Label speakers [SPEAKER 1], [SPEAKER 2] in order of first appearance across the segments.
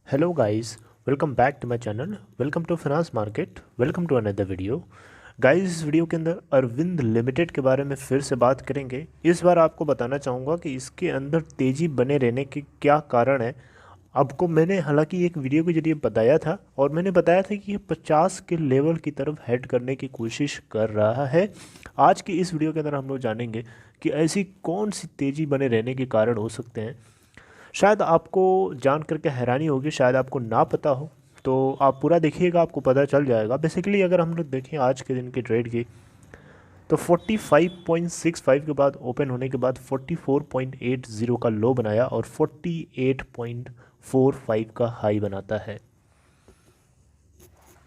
[SPEAKER 1] Hello guys, welcome back to my channel. Welcome to Finance Market. Welcome to another video. Guys इस video के अंदर Arvind limited के बारे में फिर से बात करेंगे। इस बार आपको बताना चाहूँगा कि इसके अंदर तेज़ी बने रहने के क्या कारण है। आपको मैंने हालांकि एक वीडियो के जरिए बताया था और मैंने बताया था कि ये 50 के लेवल की तरफ हेड करने की कोशिश कर रहा है। आज की इस वीडियो के अंदर हम लोग जानेंगे कि ऐसी कौन सी तेज़ी बने रहने के कारण हो सकते हैं। शायद आपको जान करके हैरानी होगी, शायद आपको ना पता हो, तो आप पूरा देखिएगा, आपको पता चल जाएगा। बेसिकली अगर हम लोग देखें आज के दिन की ट्रेड की, तो 45.65 के बाद ओपन होने के बाद 44.80 का लो बनाया और 48.45 का हाई बनाता है।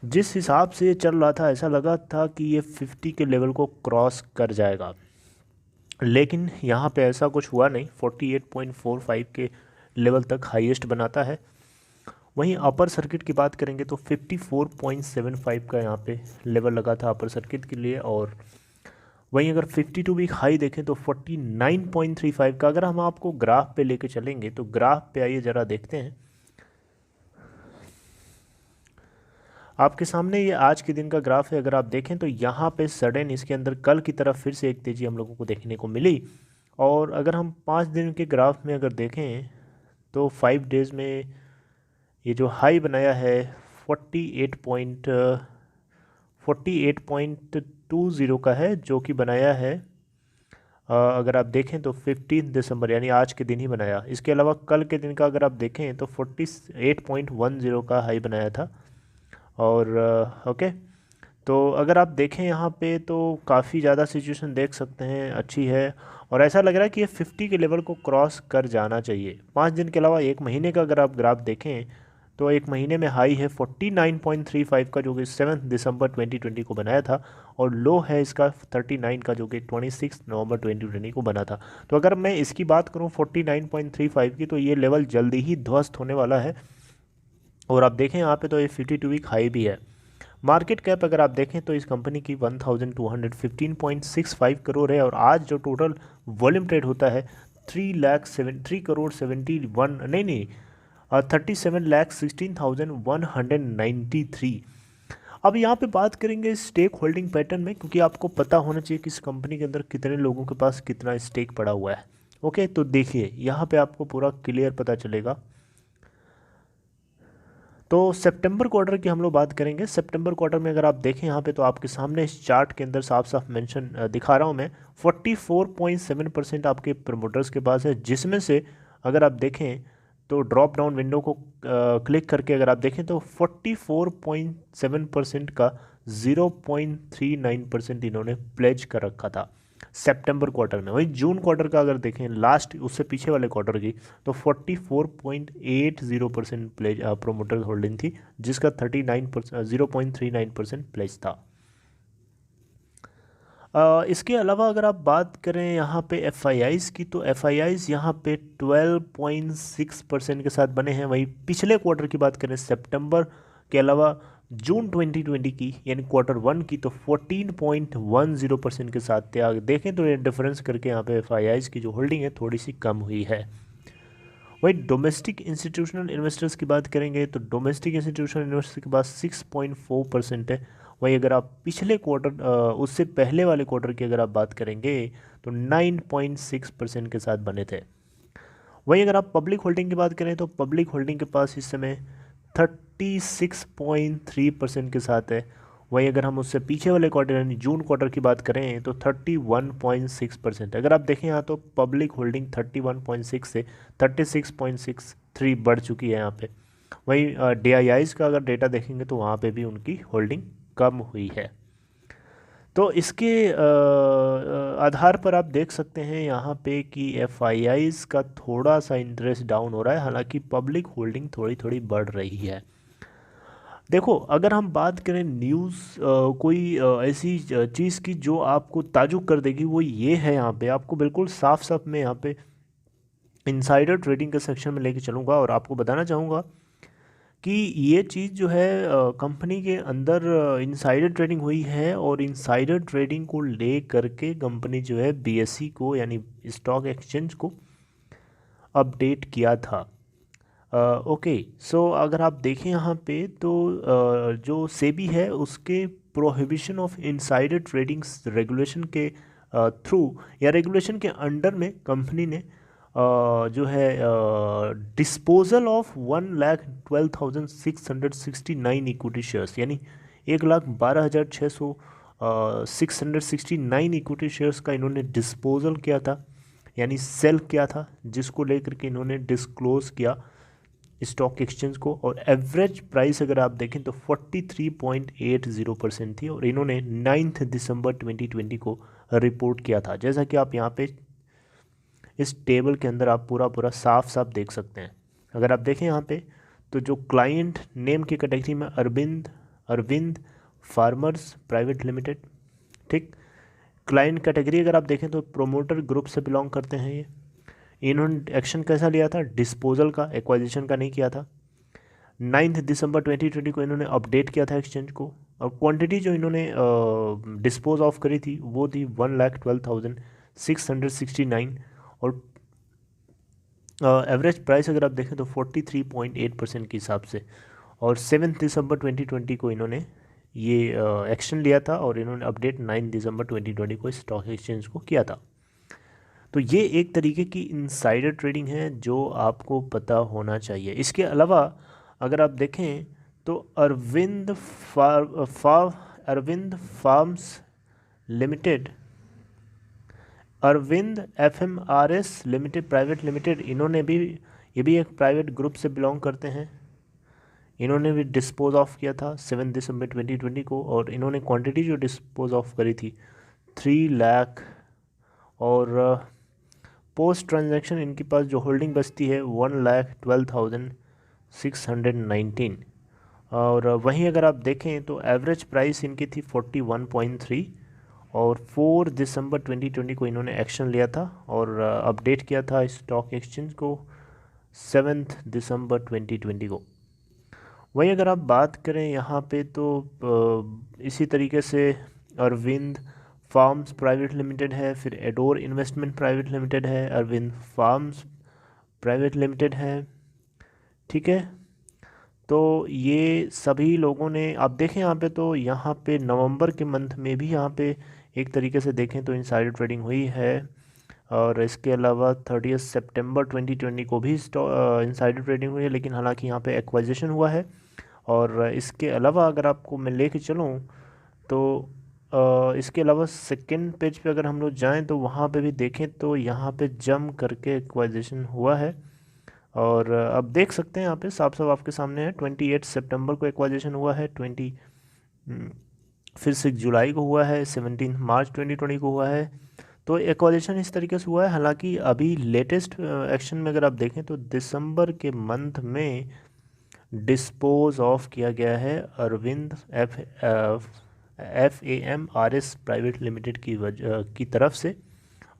[SPEAKER 1] जिस हिसाब से ये चल रहा था ऐसा लगा था कि ये 50 के लेवल को क्रॉस कर जाएगा, लेकिन यहाँ पे ऐसा कुछ हुआ नहीं। 48.45 के लेवल तक हाईएस्ट बनाता है। वहीं अपर सर्किट की बात करेंगे तो 54.75 का यहाँ पे लेवल लगा था अपर सर्किट के लिए। और वहीं अगर 52 वीक हाई देखें तो 49.35 का। अगर हम आपको ग्राफ पे लेके चलेंगे तो ग्राफ पे आइए ज़रा देखते हैं। आपके सामने ये आज के दिन का ग्राफ है। अगर आप देखें तो यहाँ पे सडन इसके अंदर कल की तरफ फिर से एक तेज़ी हम लोगों को देखने को मिली। और अगर हम 5 दिन के ग्राफ में अगर देखें तो 5 डेज़ में ये जो हाई बनाया है 48.20 का है, जो कि बनाया है अगर आप देखें तो 15 दिसंबर यानी आज के दिन ही बनाया। इसके अलावा कल के दिन का अगर आप देखें तो 48.10 का हाई बनाया था। और ओके, तो अगर आप देखें यहाँ पे तो काफ़ी ज़्यादा सिचुएशन देख सकते हैं अच्छी है। और ऐसा लग रहा है कि ये 50 के लेवल को क्रॉस कर जाना चाहिए। 5 दिन के अलावा एक महीने का अगर आप ग्राफ देखें तो एक महीने में हाई है 49.35 का, जो कि 7 दिसंबर 2020 को बनाया था। और लो है इसका 39 का, जो कि 26 नवंबर 2020 को बना था। तो अगर मैं इसकी बात करूं 49.35 की, तो ये लेवल जल्दी ही ध्वस्त होने वाला है। और आप देखें यहाँ पे तो ये 52 वीक हाई भी है। मार्केट कैप अगर आप देखें तो इस कंपनी की 1215.65 करोड़ है। और आज जो टोटल वॉल्यूम ट्रेड होता है 3 करोड़ 71 नहीं 37,16,193। अब यहाँ पे बात करेंगे स्टेक होल्डिंग पैटर्न में, क्योंकि आपको पता होना चाहिए कि इस कंपनी के अंदर कितने लोगों के पास कितना स्टेक पड़ा हुआ है। ओके, तो देखिए यहाँ पे आपको पूरा क्लियर पता चलेगा। तो सितंबर क्वार्टर की हम लोग बात करेंगे। सितंबर क्वार्टर में अगर आप देखें यहाँ पे तो आपके सामने इस चार्ट के अंदर साफ साफ मेंशन दिखा रहा हूँ मैं, 44.7% आपके प्रमोटर्स के पास है। जिसमें से अगर आप देखें तो ड्रॉप डाउन विंडो को क्लिक करके अगर आप देखें तो 44.7% का 0.39% इन्होंने प्लेज कर रखा था सितंबर क्वार्टर में। वहीं जून क्वार्टर का अगर देखें लास्ट उससे पीछे वाले क्वार्टर की, तो 44.80% प्लेज प्रोमोटर होल्डिंग थी, जिसका 0.39% प्लेज था। इसके अलावा अगर आप बात करें यहाँ पे एफ आई आईज़ की, तो एफ आई आईज़ यहाँ पे 12.6% के साथ बने हैं। वहीं पिछले क्वार्टर की बात करें सितंबर के अलावा जून 2020 की यानी क्वार्टर 1 की, तो 14.10% के साथ थे। आगे देखें तो ये डिफरेंस करके यहाँ पे एफ आई आईज़ की जो होल्डिंग है थोड़ी सी कम हुई है। वही डोमेस्टिक इंस्टीट्यूशनल इन्वेस्टर्स की बात करेंगे तो डोमेस्टिक इंस्टीट्यूशनल इन्वेस्टर के पास 6.4% है। वही अगर आप पिछले क्वार्टर उससे पहले वाले क्वार्टर की अगर आप बात करेंगे तो 9.6% के साथ बने थे। वहीं अगर आप पब्लिक होल्डिंग की बात करें तो पब्लिक होल्डिंग के पास इस समय 36.3% के साथ है। वहीं अगर हम उससे पीछे वाले क्वार्टर यानी जून क्वार्टर की बात करें तो 31.6%। अगर आप देखें यहाँ तो पब्लिक होल्डिंग 31.6 से 36.63 बढ़ चुकी है यहाँ पे। वहीं डी आई आईज़ का अगर डेटा देखेंगे तो वहाँ पे भी उनकी होल्डिंग कम हुई है। तो इसके आधार पर आप देख सकते हैं यहाँ पे कि एफ आई आईज़ का थोड़ा सा इंटरेस्ट डाउन हो रहा है, हालांकि पब्लिक होल्डिंग थोड़ी थोड़ी बढ़ रही है। देखो अगर हम बात करें न्यूज़ कोई ऐसी चीज़ की जो आपको ताजुब कर देगी, वो ये है यहाँ पे आपको बिल्कुल साफ साफ मैं यहाँ पे इनसाइडर ट्रेडिंग के सेक्शन में लेके चलूँगा और आपको बताना चाहूँगा कि ये चीज़ जो है कंपनी के अंदर इनसाइडर ट्रेडिंग हुई है। और इनसाइडर ट्रेडिंग को ले करके कंपनी जो है बीएसई को यानी स्टॉक एक्सचेंज को अपडेट किया था। ओके, सो अगर आप देखें यहाँ पे तो जो सेबी है उसके prohibition of insider trading regulation के थ्रू या रेगुलेशन के अंडर में कंपनी ने जो है डिस्पोजल ऑफ 1,12,669 इक्विटी शेयर्स, यानी 1,12,600 669 इक्विटी शेयर्स का इन्होंने डिस्पोजल किया था, यानी सेल किया था, जिसको लेकर के इन्होंने डिस्क्लोज किया स्टॉक एक्सचेंज को। और एवरेज प्राइस अगर आप देखें तो 43.80% थी और इन्होंने 9 दिसंबर 2020 को रिपोर्ट किया था, जैसा कि आप यहाँ पे इस टेबल के अंदर आप पूरा साफ साफ देख सकते हैं। अगर आप देखें यहाँ पे तो जो क्लाइंट नेम की कैटेगरी में अरविंद फार्मर्स प्राइवेट लिमिटेड, ठीक। क्लाइंट कैटेगरी अगर आप देखें तो प्रोमोटर ग्रुप से बिलोंग करते हैं ये। इन्होंने एक्शन कैसा लिया था, डिस्पोजल का, एक्वाजिशन का नहीं किया था। 9 दिसंबर 2020 को इन्होंने अपडेट किया था एक्सचेंज को और क्वांटिटी जो इन्होंने डिस्पोज ऑफ करी थी वो थी 1,12,669 और एवरेज प्राइस अगर आप देखें तो 43.8% के हिसाब से। और 7 दिसंबर 2020 को इन्होंने ये एक्शन लिया था और इन्होंने अपडेट 9 दिसंबर 2020 को स्टॉक एक्सचेंज को किया था। तो ये एक तरीके की इनसाइडर ट्रेडिंग है जो आपको पता होना चाहिए। इसके अलावा अगर आप देखें तो Arvind farms limited, Arvind FMRS limited private limited, इन्होंने भी, ये भी एक प्राइवेट ग्रुप से बिलोंग करते हैं। इन्होंने भी डिस्पोज ऑफ किया था 7 दिसंबर 2020 को और इन्होंने क्वांटिटी जो डिस्पोज ऑफ करी थी 3 लाख और पोस्ट ट्रांजैक्शन इनके पास जो होल्डिंग बचती है 1,12,619। और वहीं अगर आप देखें तो एवरेज प्राइस इनकी थी 41.3 और 4 दिसंबर 2020 को इन्होंने एक्शन लिया था और अपडेट किया था स्टॉक एक्सचेंज को 7 दिसंबर 2020 को। वहीं अगर आप बात करें यहाँ पे तो इसी तरीके से अरविंद फार्म्स प्राइवेट लिमिटेड है, फिर एडोर इन्वेस्टमेंट प्राइवेट लिमिटेड है, अरविंद फार्म्स प्राइवेट लिमिटेड है, ठीक है। तो ये सभी लोगों ने, आप देखें यहाँ पे तो यहाँ पे नवंबर के मंथ में भी यहाँ पे एक तरीके से देखें तो इनसाइडर ट्रेडिंग हुई है और इसके अलावा 30 सितंबर 2020 को भी इनसाइडर ट्रेडिंग हुई है, लेकिन हालांकि यहाँ पे एक्वाजिशन हुआ है। और इसके अलावा अगर आपको मैं लेके चलूँ तो इसके अलावा सेकंड पेज पे अगर हम लोग जाएं तो वहाँ पे भी देखें तो यहाँ पे जम करके एक्वाजिशन हुआ है और अब देख सकते हैं यहाँ पे साफ साफ आपके सामने है 28 सितंबर को एक्वाजिशन हुआ है, फिर 6 जुलाई को हुआ है, 17 मार्च 2020 को हुआ है। तो एक्वाजिशन इस तरीके से हुआ है। हालांकि अभी लेटेस्ट एक्शन में अगर आप देखें तो दिसंबर के मंथ में डिस्पोज ऑफ किया गया है अरविंद FAMRS प्राइवेट लिमिटेड की तरफ से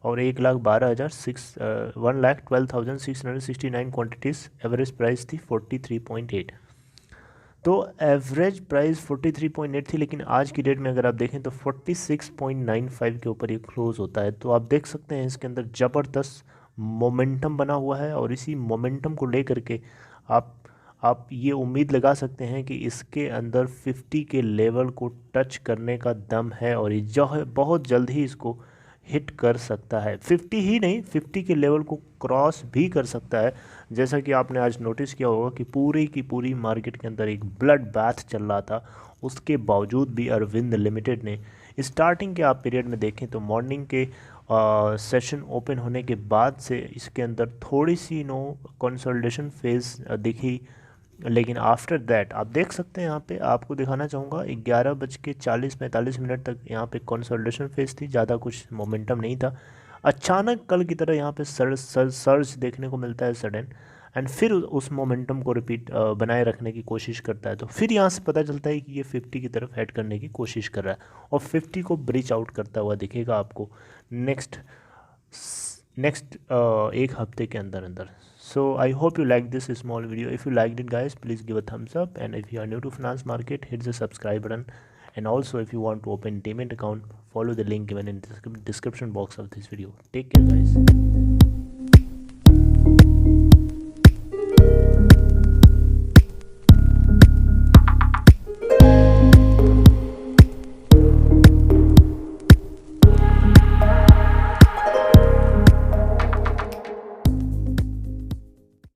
[SPEAKER 1] और 1,12,669 क्वांटिटीज़, एवरेज प्राइस थी 43.8। तो एवरेज प्राइस 43.8 थी, लेकिन आज की डेट में अगर आप देखें तो 46.95 के ऊपर ये क्लोज होता है। तो आप देख सकते हैं इसके अंदर ज़बरदस्त मोमेंटम बना हुआ है और इसी मोमेंटम को लेकर के आप ये उम्मीद लगा सकते हैं कि इसके अंदर 50 के लेवल को टच करने का दम है और ये जो है बहुत जल्द ही इसको हिट कर सकता है। 50 ही नहीं, 50 के लेवल को क्रॉस भी कर सकता है। जैसा कि आपने आज नोटिस किया होगा कि पूरी की पूरी मार्केट के अंदर एक ब्लड बैथ चल रहा था, उसके बावजूद भी अरविंद लिमिटेड ने स्टार्टिंग के आप पीरियड में देखें तो मॉर्निंग के सेशन ओपन होने के बाद से इसके अंदर थोड़ी सी कंसोलिडेशन फेज दिखी, लेकिन आफ्टर दैट आप देख सकते हैं यहाँ पे आपको दिखाना चाहूँगा 11:40-45 तक यहाँ पे कंसोलिडेशन फेज थी, ज़्यादा कुछ मोमेंटम नहीं था। अचानक कल की तरह यहाँ पे सर्ज देखने को मिलता है सडन, एंड फिर उस मोमेंटम को रिपीट बनाए रखने की कोशिश करता है। तो फिर यहाँ से पता चलता है कि ये 50 की तरफ हेड करने की कोशिश कर रहा है और 50 को ब्रीच आउट करता हुआ दिखेगा आपको नेक्स्ट एक हफ्ते के अंदर। So I hope you like this small video. If you liked it guys, please give a thumbs up, and if you are new to finance market, hit the subscribe button, and also if you want to open Demat account, follow the link given in the description box of this video. Take care guys.